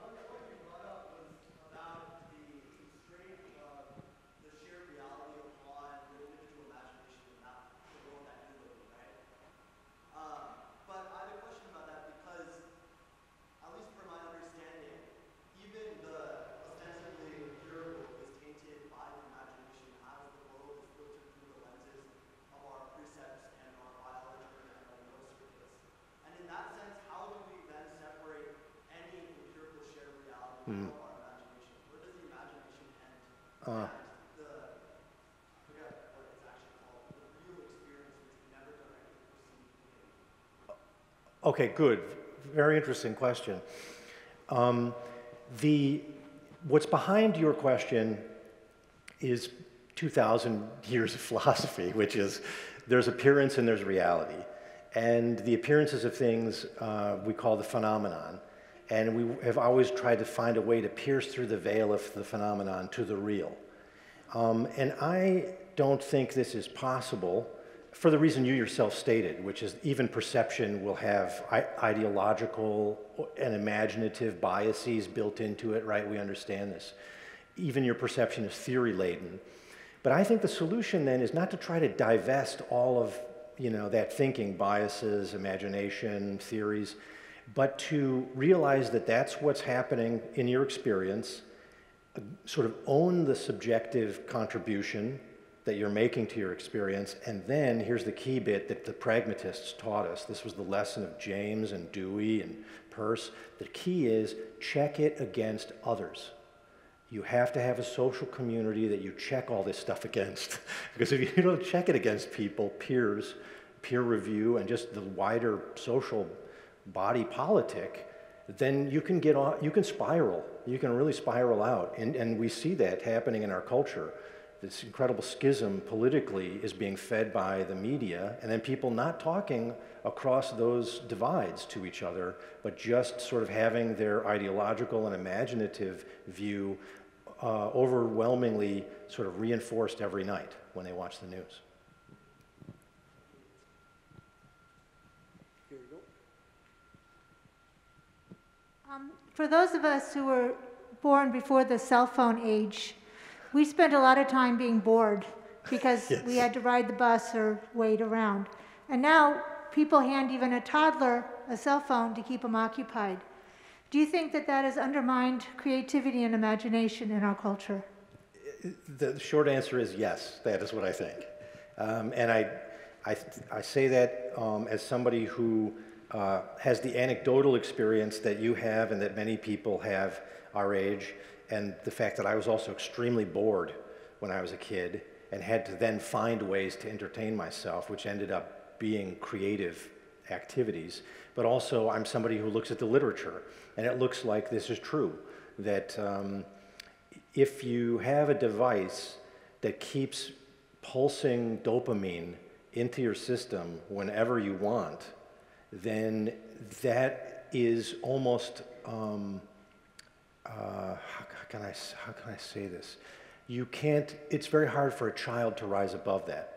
one point you brought up was about the constraint of the shared reality upon the individual imagination and not the world that you live in, right? But I have a question about that because, at least from my understanding, even the ostensibly empirical is tainted by the imagination as the world is filtered through the lenses of our precepts and our biology and our neuroscience. And in that sense, how do we then separate any empirical shared reality from our imagination? Where does the imagination end and I forget what it's actually called, the real experience which we never directly perceive? Okay, good. Very interesting question. What's behind your question is 2,000 years of philosophy, which is there's appearance and there's reality. And the appearances of things we call the phenomenon. And we have always tried to find a way to pierce through the veil of the phenomenon to the real. And I don't think this is possible for the reason you yourself stated, which is even perception will have ideological and imaginative biases built into it, right? We understand this. Even your perception is theory-laden. But I think the solution then is not to try to divest all of that thinking, biases, imagination, theories, but to realize that that's what's happening in your experience, sort of own the subjective contribution that you're making to your experience, and then here's the key bit that the pragmatists taught us. This was the lesson of James and Dewey and Peirce. The key is check it against others. You have to have a social community that you check all this stuff against. Because if you don't check it against people, peers, peer review, and just the wider social body politic, then you can spiral. You can really spiral out. And we see that happening in our culture. This incredible schism politically is being fed by the media, and then people not talking across those divides to each other, but just sort of having their ideological and imaginative view overwhelmingly sort of reinforced every night when they watch the news. Here we go. For those of us who were born before the cell phone age, we spent a lot of time being bored because Yes. we had to ride the bus or wait around. And now people hand even a toddler a cell phone to keep them occupied. Do you think that that has undermined creativity and imagination in our culture? The short answer is yes, that is what I think. And I say that as somebody who has the anecdotal experience that you have and that many people have our age, and the fact that I was also extremely bored when I was a kid and had to then find ways to entertain myself, which ended up being creative activities. But also I'm somebody who looks at the literature, and it looks like this is true, that if you have a device that keeps pulsing dopamine into your system whenever you want, then that is almost, how can I say this? It's very hard for a child to rise above that.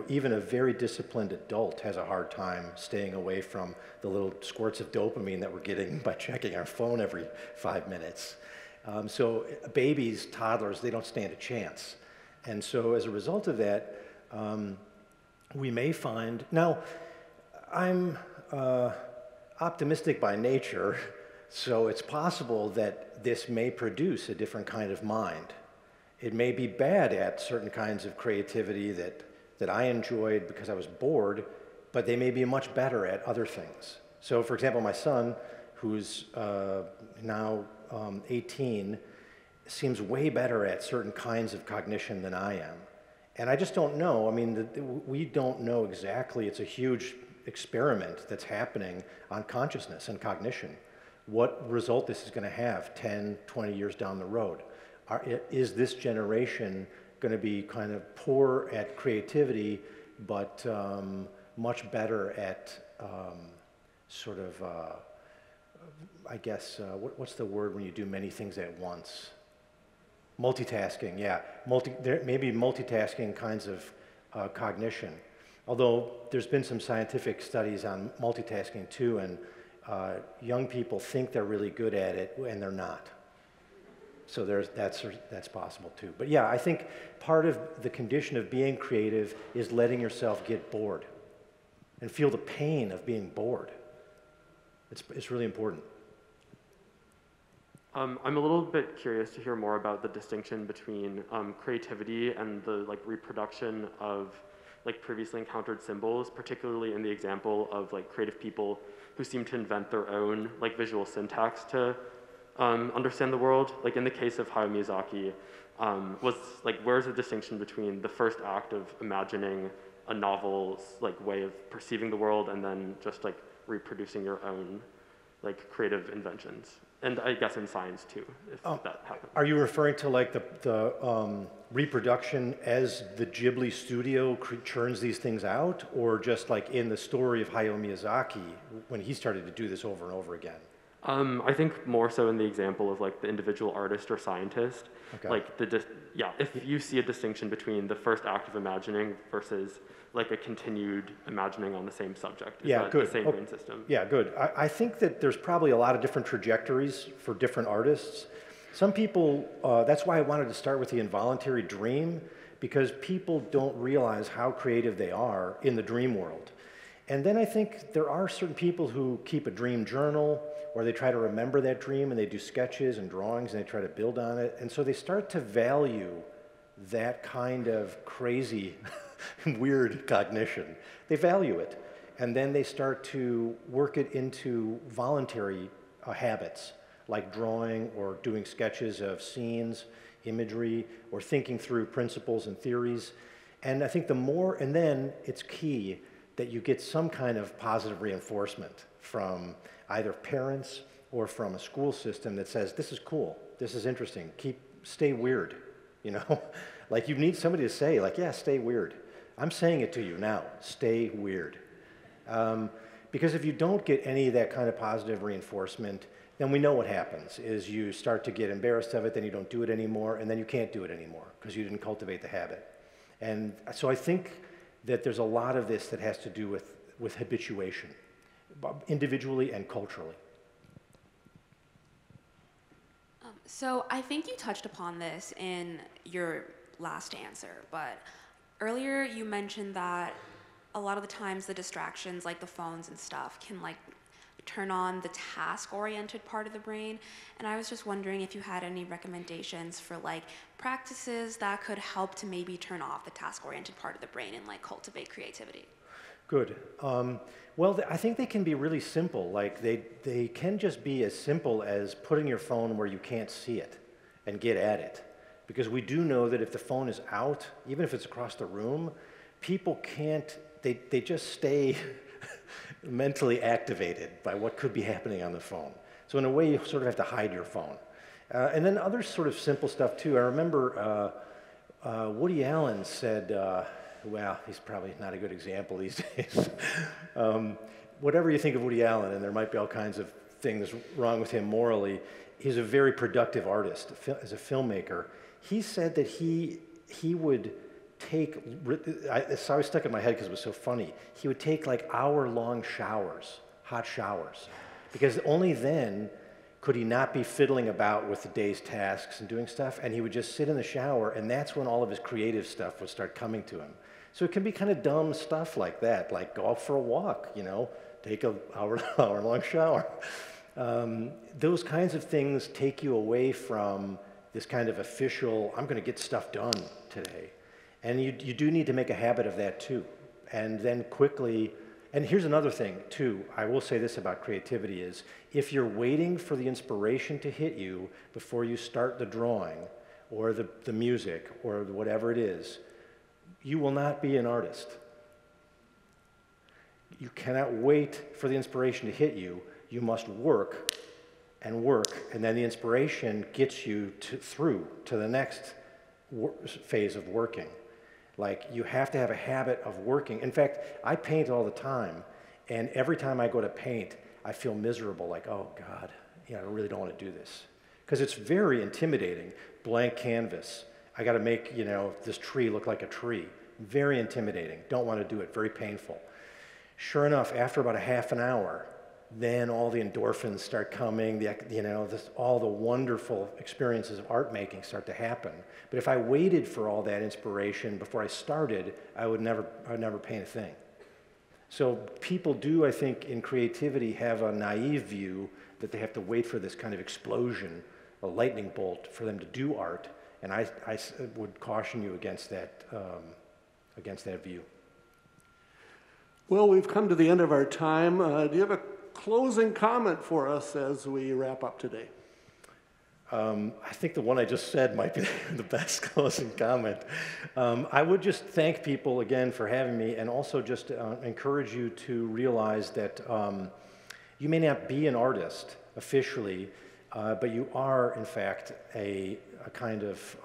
Even a very disciplined adult has a hard time staying away from the little squirts of dopamine that we're getting by checking our phone every 5 minutes. So babies, toddlers, they don't stand a chance. And so as a result of that, we may find, now I'm optimistic by nature, so it's possible that this may produce a different kind of mind. It may be bad at certain kinds of creativity that I enjoyed because I was bored, but they may be much better at other things. So for example, my son, who's now 18, seems way better at certain kinds of cognition than I am. And I just don't know. I mean, we don't know exactly. It's a huge experiment that's happening on consciousness and cognition. What result this is going to have 10, 20 years down the road. Is this generation going to be kind of poor at creativity, but much better at sort of, I guess, what's the word when you do many things at once? Multitasking, yeah. There may be multitasking kinds of cognition. Although there's been some scientific studies on multitasking too, and young people think they're really good at it, and they're not. So that's possible too. But yeah, I think part of the condition of being creative is letting yourself get bored and feel the pain of being bored. It's really important. I'm a little bit curious to hear more about the distinction between creativity and the reproduction of previously encountered symbols, particularly in the example of creative people who seem to invent their own visual syntax to understand the world. In the case of Hayao Miyazaki, where's the distinction between the first act of imagining a novel's way of perceiving the world and then just reproducing your own creative inventions? And I guess in science too, if that happens. Are you referring to like the reproduction as the Ghibli studio churns these things out, or just like in the story of Hayao Miyazaki when he started to do this over and over again? I think more so in the example of like the individual artist or scientist. Okay. Like if you see a distinction between the first act of imagining versus like a continued imagining on the same subject. Is that good. The same brain system? Yeah, good. I think that there's probably a lot of different trajectories for different artists. Some people, that's why I wanted to start with the involuntary dream, because people don't realize how creative they are in the dream world. And then I think there are certain people who keep a dream journal, or they try to remember that dream and they do sketches and drawings and they try to build on it. And so they start to value that kind of crazy, weird cognition. They value it. And then they start to work it into voluntary habits, like drawing or doing sketches of scenes, imagery, or thinking through principles and theories. And I think and then it's key that you get some kind of positive reinforcement from either parents or from a school system that says, this is cool, this is interesting, stay weird, you know? Like you need somebody to say, like, yeah, stay weird. I'm saying it to you now, stay weird. Because if you don't get any of that kind of positive reinforcement, then we know what happens, is you start to get embarrassed of it, then you don't do it anymore, and then you can't do it anymore because you didn't cultivate the habit. And so I think that there's a lot of this that has to do with habituation, individually and culturally. So I think you touched upon this in your last answer, but earlier you mentioned that a lot of the times the distractions like the phones and stuff can like turn on the task-oriented part of the brain, and I was just wondering if you had any recommendations for like practices that could help to maybe turn off the task-oriented part of the brain and like cultivate creativity. Good. Well, I think they can be really simple. Like they can just be as simple as putting your phone where you can't see it and get at it. Because we do know that if the phone is out, even if it's across the room, people can't, they just stay mentally activated by what could be happening on the phone. So in a way, you sort of have to hide your phone. And then other sort of simple stuff too. I remember Woody Allen said, well, he's probably not a good example these days. Whatever you think of Woody Allen, and there might be all kinds of things wrong with him morally, he's a very productive artist as a filmmaker. He said that he would take, it's always stuck in my head because it was so funny, he would take like hour-long showers, hot showers, because only then could he not be fiddling about with the day's tasks and doing stuff, and he would just sit in the shower, and that's when all of his creative stuff would start coming to him. So it can be kind of dumb stuff like that, like go out for a walk, you know, take an hour-long shower. Those kinds of things take you away from this kind of official, I'm going to get stuff done today. And you do need to make a habit of that too. And then quickly, and here's another thing too, I will say this about creativity is, if you're waiting for the inspiration to hit you before you start the drawing or the music or whatever it is, you will not be an artist. You cannot wait for the inspiration to hit you. You must work, and then the inspiration gets you through to the next phase of working. Like, you have to have a habit of working. In fact, I paint all the time, and every time I go to paint, I feel miserable, like, oh God, I really don't want to do this. Because it's very intimidating. Blank canvas. I got to make, this tree look like a tree. Very intimidating. Don't want to do it. Very painful. Sure enough, after about a half an hour, then all the endorphins start coming, all the wonderful experiences of art making start to happen. But if I waited for all that inspiration before I started, I would never paint a thing. So people do, I think, in creativity have a naive view that they have to wait for this kind of explosion, a lightning bolt, for them to do art. And I would caution you against that view. Well, we've come to the end of our time. Do you have a closing comment for us as we wrap up today? I think the one I just said might be the best closing comment. I would just thank people again for having me, and also just encourage you to realize that you may not be an artist officially, but you are, in fact, a kind of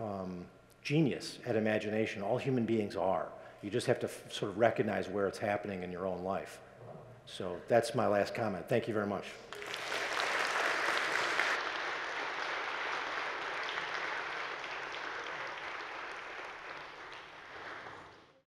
genius at imagination. All human beings are. You just have to sort of recognize where it's happening in your own life. So that's my last comment. Thank you very much.